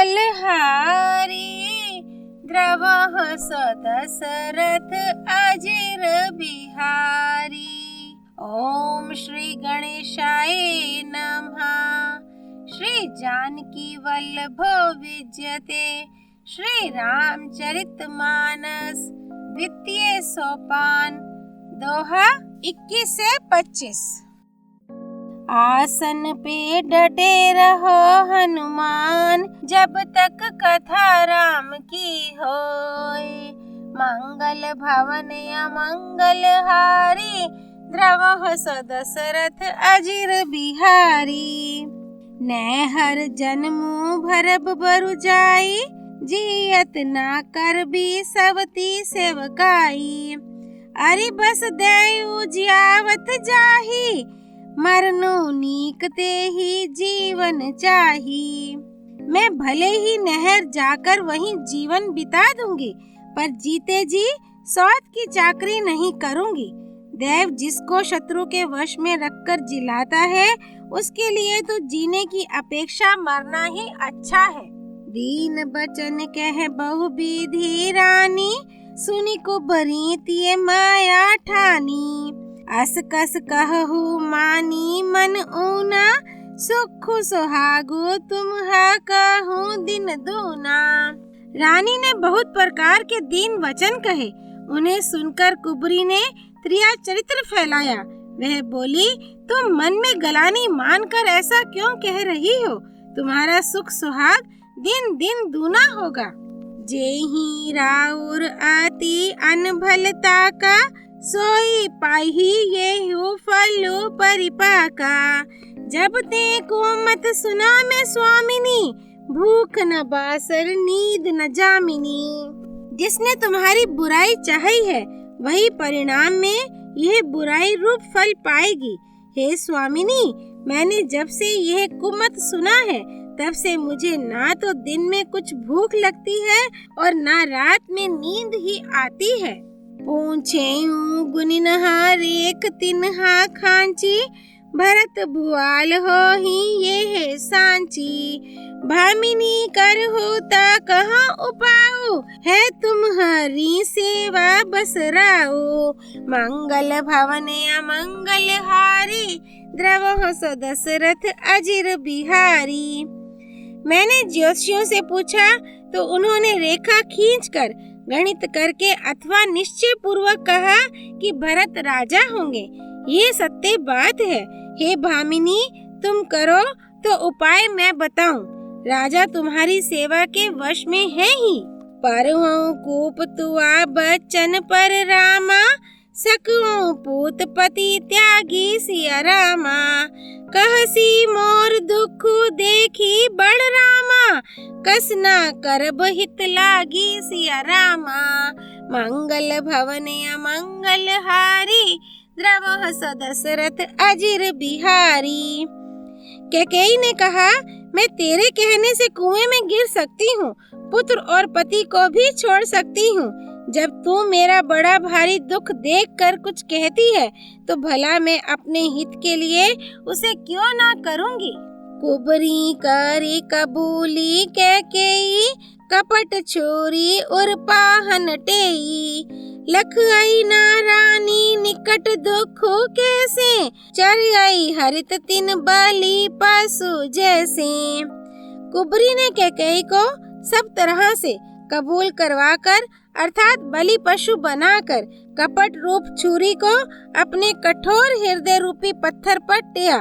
बलहारी, द्रवः स दशरथ अजिर बिहारी। ओम श्री गणेशाय नमः। श्री जानकी वल्लभो विजयते, श्री रामचरितमानस द्वितीय सोपान, दोहा 21 से 25। आसन पे डटे रहो हनुमान, जब तक कथा राम की होए। मंगल भवन अमंगल हारी, द्रवः स दशरथ अजिर बिहारी। नैहर जन्मू भरब बरु जाई, जियत ना कर भी सबती सेवकाई। अरि बस देयु जियावत जाही, मरनु नीकते ही जीवन चाही। मैं भले ही नहर जाकर वहीं जीवन बिता दूंगी, पर जीते जी सौत की चाकरी नहीं करूंगी। देव जिसको शत्रु के वश में रखकर जिलाता है, उसके लिए तो जीने की अपेक्षा मरना ही अच्छा है। दीन बचन कह बहु विधि रानी, सुनी को बरीतिये माया ठानी। अस कस कहु मानी मन ऊना, सुख सुहागो तुम कहूँ दिन दूना। रानी ने बहुत प्रकार के दीन वचन कहे। उन्हें सुनकर कुबरी ने त्रिया चरित्र फैलाया। वह बोली, तुम मन में गलानी मानकर ऐसा क्यों कह रही हो? तुम्हारा सुख सुहाग दिन दिन दूना होगा। जेहि राउर आती अनभलता का, सोई पाही येहु फलो परिपाका। जब ते को मत सुना मैं स्वामिनी, भूख न बासर नींद न जामिनी। जिसने तुम्हारी बुराई चाही है, वही परिणाम में यह बुराई रूप फल पाएगी। हे स्वामिनी, मैंने जब से यह कुमत सुना है, तब से मुझे ना तो दिन में कुछ भूख लगती है और ना रात में नींद ही आती है। पूछे गुनिनहा रेख तिन्हा खांची, भरत भुआल हो ही ये है सांची। भामिनी कर होता कहाँ उपाओ, है तुम्हारी सेवा बसराओ। मंगल भवन अमंगल हारी, द्रवः स दशरथ अजिर बिहारी। मैंने ज्योतिषियों से पूछा तो उन्होंने रेखा खींचकर, गणित करके अथवा निश्चय पूर्वक कहा कि भरत राजा होंगे। ये सत्य बात है। हे भामिनी, तुम करो तो उपाय मैं बताऊं। राजा तुम्हारी सेवा के वश में है ही। परहु कूप तुआ बच्चन पर रामा, सकूं पूत पति त्यागी सिया रामा। कहसी मोर दुख देखी बड़ रामा, कसना करब हित लागी सिया रामा। मंगल भवन अमंगल हारी, द्रवः स दशरथ अजिर बिहारी। कैकेयी ने कहा, मैं तेरे कहने से कुएं में गिर सकती हूँ, पुत्र और पति को भी छोड़ सकती हूँ। जब तू मेरा बड़ा भारी दुख देखकर कुछ कहती है, तो भला मैं अपने हित के लिए उसे क्यों ना करूँगी। कुबरी करी कबूली कैकेयी, कपट छोरी और पाहन टेई। लख आई ना रानी निकट दुख कैसे, चर आई हरित तिन बलि पशु जैसे। कुबरी ने कैकेयी को सब तरह से कबूल करवाकर, अर्थात बलि पशु बनाकर, कपट रूप छुरी को अपने कठोर हृदय रूपी पत्थर पर टेया,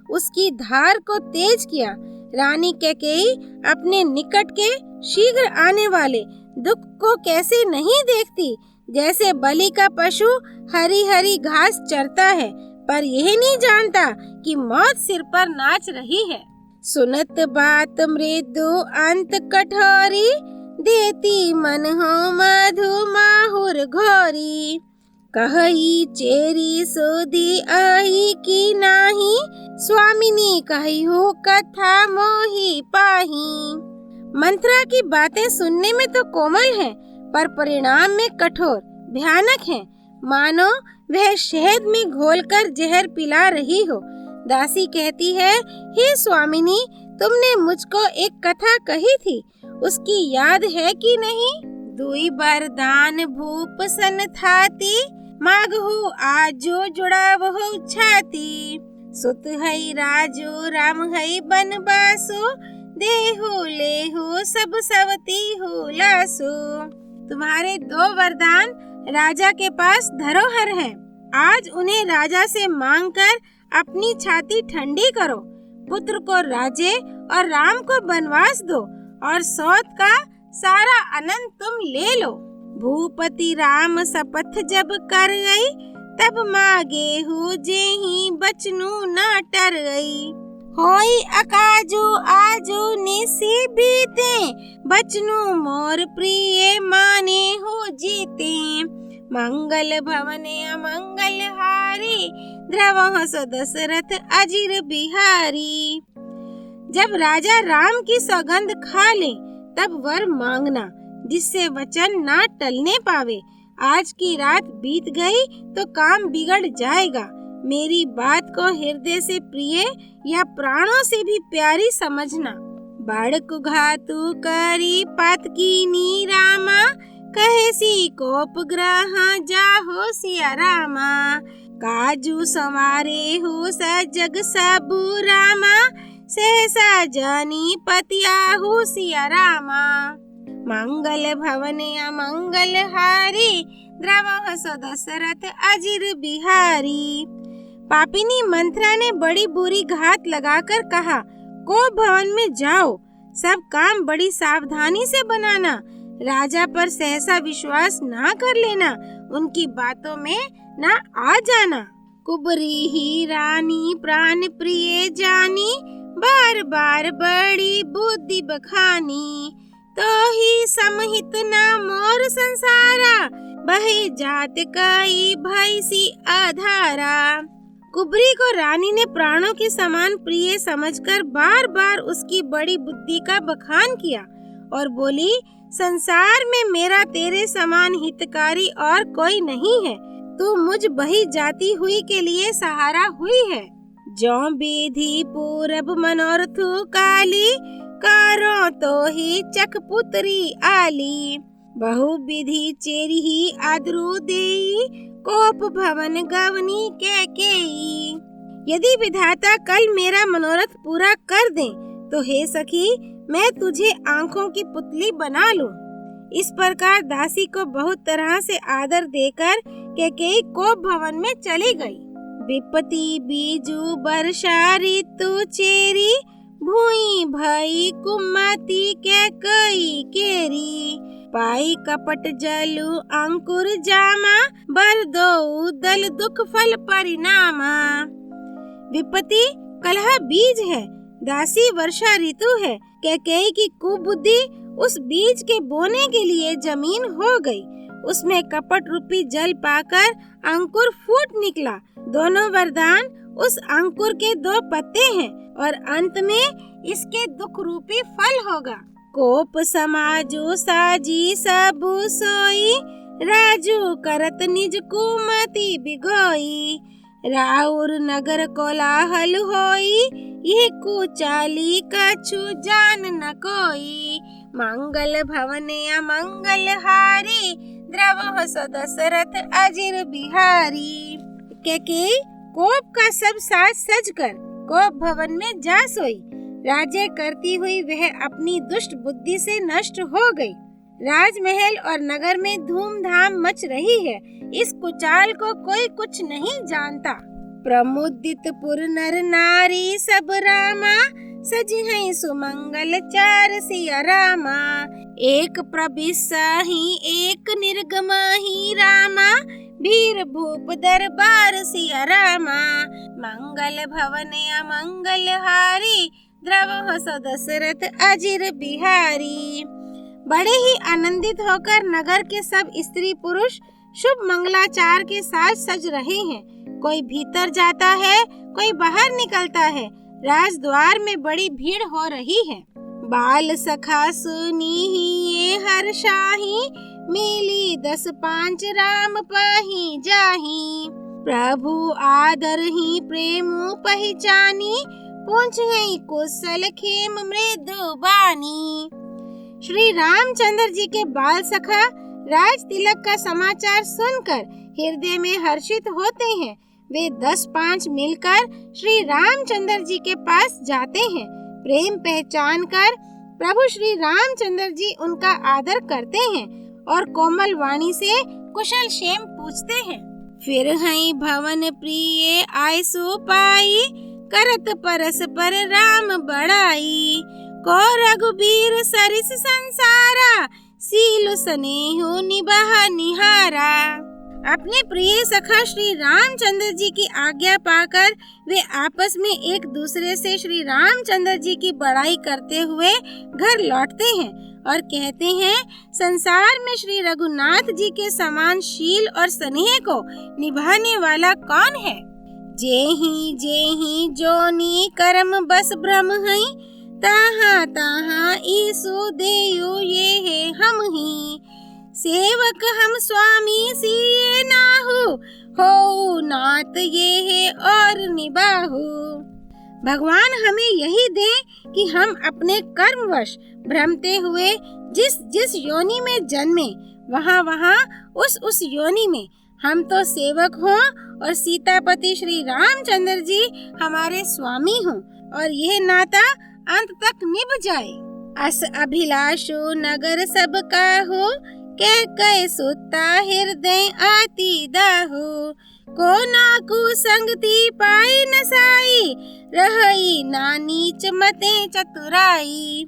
उसकी धार को तेज किया। रानी कैकेयी अपने निकट के शीघ्र आने वाले दुख को कैसे नहीं देखती। जैसे बलि का पशु हरी हरी घास चरता है, पर यह नहीं जानता कि मौत सिर पर नाच रही है। सुनत बात मृदु अंत कठोरी, देती मन हो मधु माहुर घोरी। कही चेरी सोधी आई की नाही, स्वामिनी कही हो कथा मोही पाही। मंत्रा की बातें सुनने में तो कोमल हैं, पर परिणाम में कठोर भयानक हैं। मानो वह शहद में घोलकर जहर पिला रही हो। दासी कहती है, हे स्वामिनी, तुमने मुझको एक कथा कही थी, उसकी याद है कि नहीं? दुई बरदान भूप सन थाती, मांगहु आजो जुड़ावहु छाती। सुत है राजो राम है बनवासो, देहु लेहु सब सवती हो लासो। तुम्हारे 2 वरदान राजा के पास धरोहर हैं। आज उन्हें राजा से मांगकर अपनी छाती ठंडी करो। पुत्र को राजे और राम को बनवास दो और सौत का सारा आनंद तुम ले लो। भूपति राम शपथ जब कर गई, तब मांगे हो जेहि बचनु न टर गई। होई अकाजू आजू निसी बीते, बचनु मोर प्रिय माने हो जीते। मंगल भवन अमंगल हारी, द्रवहु सो दशरथ अजिर बिहारी। जब राजा राम की सौगंध खा ले तब वर मांगना, जिससे वचन ना टलने पावे। आज की रात बीत गई तो काम बिगड़ जाएगा। मेरी बात को हृदय से प्रिय या प्राणों से भी प्यारी समझना। बाड़क घातु करी पातकीनी रामा, कहे सी कोप ग्रह जाहो सिया रामा। काजू संवारे हो सजग सबू रामा, सहसा जानी पतियाहु सिया रामा। मंगल भवन अमंगल हारी, द्रवहु सो दशरथ अजिर बिहारी। पापिनी मंत्रा ने बड़ी बुरी घात लगाकर कहा, को भवन में जाओ, सब काम बड़ी सावधानी से बनाना। राजा पर सहसा विश्वास ना कर लेना, उनकी बातों में ना आ जाना। कुबरी ही रानी प्राण प्रिय जानी, बार बार बड़ी बुद्धि बखानी। तो ही समहित ना मोर संसारा, बहे जात कई भैसी आधारा। कुबरी को रानी ने प्राणों के समान प्रिय समझकर बार बार उसकी बड़ी बुद्धि का बखान किया और बोली, संसार में मेरा तेरे समान हितकारी और कोई नहीं है। तू मुझ बही जाती हुई के लिए सहारा हुई है। जो विधि पूरब मनोरथु काली, करो तो ही चक पुत्री आली। बहु विधि चेरी ही आदरू देई, कोप भवन गवनी केकेई। यदि विधाता कल मेरा मनोरथ पूरा कर दे तो हे सखी, मैं तुझे आंखों की पुतली बना लूं। इस प्रकार दासी को बहुत तरह से आदर देकर केकेई कोप भवन में चली गई। विपत्ति बीजू वर्षा ऋतु चेरी, भूई भई कुमति के कई केरी। पाई कपट जलु अंकुर जामा, बर दो दल दुख फल परिणामा। विपत्ति कलह बीज है, दासी वर्षा ऋतु है। कैकेयी की कुबुद्धि उस बीज के बोने के लिए जमीन हो गई। उसमें कपट रूपी जल पाकर अंकुर फूट निकला। दोनों वरदान उस अंकुर के 2 पत्ते हैं और अंत में इसके दुख रूपी फल होगा। कोप समाजो साजी सबु सोई, राजू करत निज कुमति बिगोई। राउर नगर कोलाहल होई, ये कुचाली कछु जान न कोई। मंगल भवन अमंगल हारी, द्रवहु सो दशरथ अजिर बिहारी। कैकेयी कोप का सब साज सज कर कोप भवन में जा सोई। राज्य करती हुई वह अपनी दुष्ट बुद्धि से नष्ट हो गई। राजमहल और नगर में धूमधाम मच रही है। इस कुचाल को कोई कुछ नहीं जानता। प्रमुदित पुर नर नारी सब रामा, सजी है सुमंगल चार सिया रामा। एक प्रविशहि एक निर्गमहि रामा, वीर भूप दरबार सिया रामा। मंगल भवन अमंगल हारी, द्रवहु सो दशरथ अजिर बिहारी। बड़े ही आनंदित होकर नगर के सब स्त्री पुरुष शुभ मंगलाचार के साथ सज रहे हैं। कोई भीतर जाता है, कोई बाहर निकलता है। राजद्वार में बड़ी भीड़ हो रही है। बाल सखा सुनी ये हर्षाही, मिली 10-5 राम पही जाही। प्रभु आदर ही प्रेम पहचानी, पूछ है कुशल खेम मृदु बानी। श्री रामचंद्र जी के बाल सखा राज तिलक का समाचार सुनकर हृदय में हर्षित होते हैं। वे 10-5 मिलकर श्री रामचंद्र जी के पास जाते हैं। प्रेम पहचान कर प्रभु श्री रामचंद्र जी उनका आदर करते हैं और कोमल वाणी से कुशल क्षेम पूछते हैं। फिर हई भवन प्रिय आयसु पाई, करत परस्पर राम बड़ाई। को रघुबीर सरिस संसारा, सीलु स्नेहु निभा निहारा। अपने प्रिय सखा श्री रामचंद्र जी की आज्ञा पाकर वे आपस में एक दूसरे से श्री रामचंद्र जी की बड़ाई करते हुए घर लौटते हैं और कहते हैं, संसार में श्री रघुनाथ जी के समान शील और स्नेह को निभाने वाला कौन है। जेहि जोनी कर्म बस ब्रह्म हई, ताहा ताहा ईसु देयो ये है हम ही। सेवक हम स्वामी सिए नाहु, हो नात ये है और निबाहु। भगवान हमें यही दे कि हम अपने कर्मवश भ्रमते हुए जिस जिस योनि में जन्मे वहाँ उस योनि में हम तो सेवक हों और सीतापति श्री रामचंद्र जी हमारे स्वामी हों और यह नाता अंत तक निभ जाए। अस अभिलाषो नगर सब काहू, कह सुता हृदय आती दाहो। को ना कुसंगति पाई न साई, रही ना नीच मते चतुराई।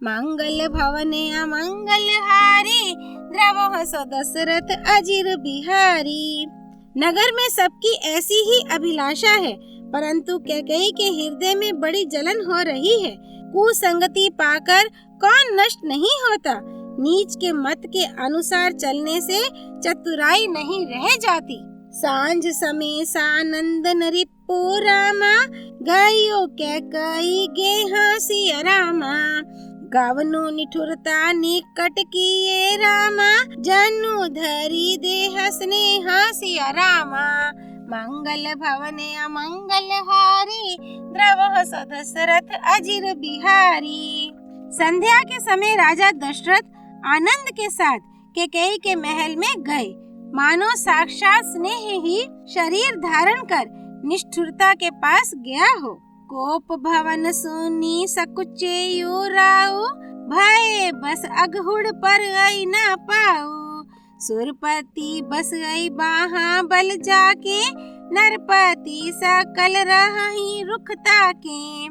मंगल भवन अमंगल हारी, द्रवह सो दशरथ अजिर बिहारी। नगर में सबकी ऐसी ही अभिलाषा है, परंतु कैकेयी के हृदय में बड़ी जलन हो रही है। कुसंगति पाकर कौन नष्ट नहीं होता। नीच के मत के अनुसार चलने से चतुराई नहीं रह जाती। सांझ समय सानंद नरिपो रामा, गायो कैकेयी गे हासिया रामा। गावनु निठुरता निकट किए रामा, जनु धरी दे हसने हासिया रामा। मंगल भवन अमंगल हारी, द्रवह सो दशरथ अजिर बिहारी। संध्या के समय राजा दशरथ आनंद के साथ कैकेयी के महल में गए। मानो साक्षात स्नेह ही शरीर धारण कर निष्ठुरता के पास गया हो। कोप भवन सुनी सकुचे यो राऊ, भय बस अघुड़ पर आई न पाऊ। सुरपति बस आई बाहा बल जाके, नरपति सकल रही रुख ताके।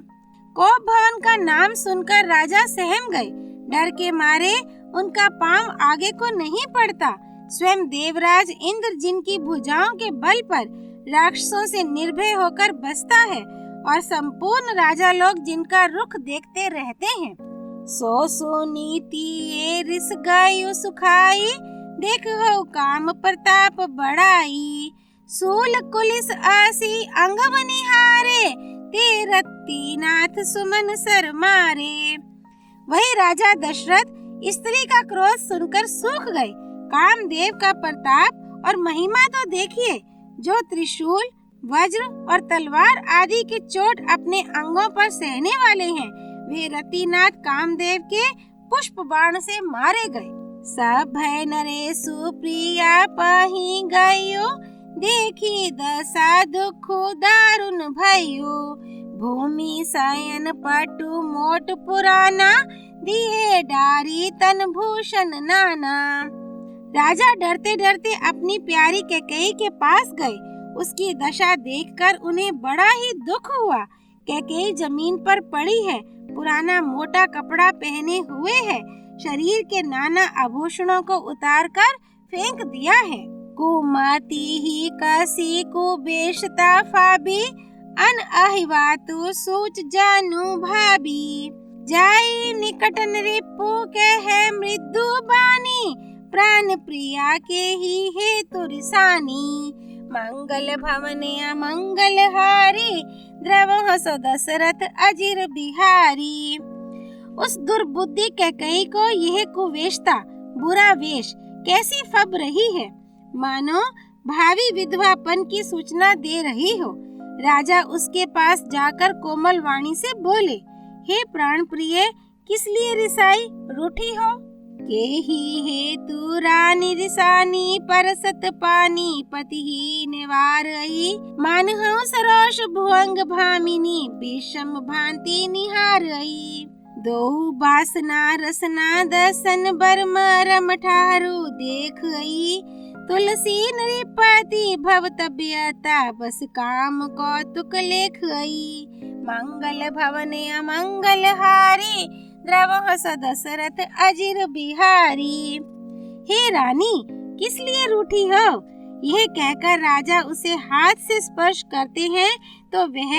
कोप भवन का नाम सुनकर राजा सहम गए। डर के मारे उनका पांव आगे को नहीं पड़ता। स्वयं देवराज इंद्र जिनकी भुजाओं के बल पर राक्षसों से निर्भय होकर बसता है और संपूर्ण राजा लोग जिनका रुख देखते रहते हैं। सो नीति ये रिस गायो सुखाई, देखो काम प्रताप बढ़ाई। सूल कुलिस आसी अंगव निहारे, ते रत्ती नाथ सुमन सर मारे। वही राजा दशरथ स्त्री का क्रोध सुनकर सूख गए। कामदेव का प्रताप और महिमा तो देखिए, जो त्रिशूल वज्र और तलवार आदि की चोट अपने अंगों पर सहने वाले हैं, वे रतिनाथ कामदेव के पुष्प बाण से मारे गए। सब भय नरे सुप्रिया पाही गयो, देखी दशा दुख दारुण भयो। भूमि सायन पटु मोट पुराना, दिए डारी तन भूषण नाना। राजा डरते डरते अपनी प्यारी कैकेयी के पास गए। उसकी दशा देखकर उन्हें बड़ा ही दुख हुआ। कैकेयी जमीन पर पड़ी है, पुराना मोटा कपड़ा पहने हुए है, शरीर के नाना आभूषणों को उतारकर फेंक दिया है। कुमति ही कासी को बेशता फाबी, अन अहिवातु सूच जानू भाभी। जाई निकट नृपु के है मृदु बानी, प्राण प्रिया के ही हेतु रिसानी। मंगल भवन अमंगल हारी, द्रवह सो दशरथ अजिर बिहारी। उस दुर्बुद्धि कैकेयी को यह कुवेशता बुरा वेश कैसी फब रही है, मानो भावी विधवापन की सूचना दे रही हो। राजा उसके पास जाकर कोमल वाणी से बोले, हे प्राण प्रिय, किस लिए रिसाई रूठी हो? केहि हेतु रानी रिसानी, परसत पानी पतिहीन वारई। मानहु सरोष भुअंग भामिनी, विषम भांति निहारई। दोहु बासना रसना दसन, बर्म रम ठारू देखई। तुलसी नृपति भव तबियता, बस काम कौतुक लेखई। मंगल भवन अमंगल हारी, द्रवह दशरथ अजिर बिहारी। हे रानी, किस लिए रूठी हो? यह कहकर राजा उसे हाथ से स्पर्श करते हैं तो वह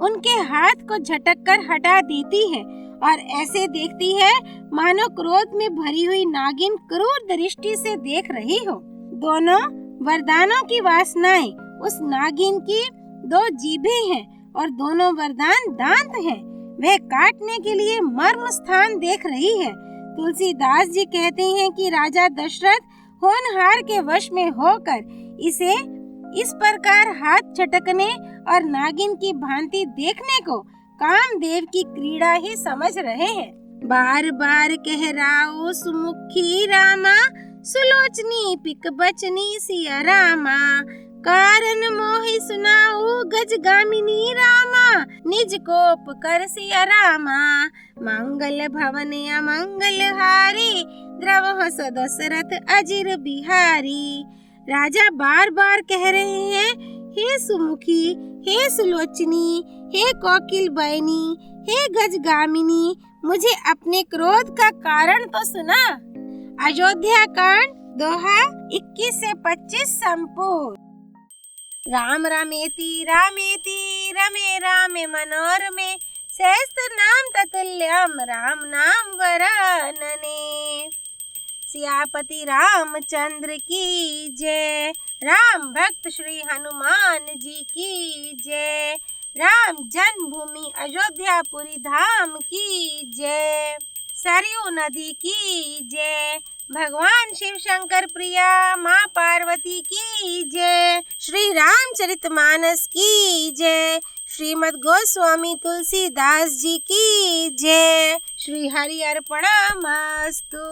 उनके हाथ को झटक कर हटा देती है और ऐसे देखती है मानो क्रोध में भरी हुई नागिन क्रूर दृष्टि से देख रही हो। दोनों वरदानों की वासनाएं उस नागिन की 2 जीभें हैं और दोनों वरदान दांत हैं। वह काटने के लिए मर्म स्थान देख रही है। तुलसीदास जी कहते हैं कि राजा दशरथ होनहार के वश में होकर इसे इस प्रकार हाथ झटकने और नागिन की भांति देखने को कामदेव की क्रीड़ा ही समझ रहे हैं। बार बार कह राओ सुमुखी रामा, सुलोचनी पिक बचनी सिया रामा। कारण मोहि सुनाऊ गजगामिनी रामा, निज कोप कर सिया रामा। मंगल भवन अमंगल हारी, द्रवह दशरथ अजिर बिहारी। राजा बार बार कह रहे हैं, हे सुमुखी, हे सुलोचनी, हे कोकिल बयनी, हे गजगामिनी, मुझे अपने क्रोध का कारण तो सुना। अयोध्या कांड दोहा 21 से 25 संपूर्ण। राम रामेति रामेति रमे रामे मनोरमे, सहस्त्र नाम ततुल्यम राम नाम वरानने। सियापति रामचंद्र की जय, राम भक्त श्री हनुमान जी की जय। राम जन्मभूमि अयोध्यापुरी धाम की जय। सरयू नदी की जय। भगवान शिव शंकर प्रिया माँ पार्वती की जय। श्री रामचरितमानस की जय। श्रीमद् गोस्वामी तुलसीदास जी की जय। श्री हरि अर्पणमस्तु।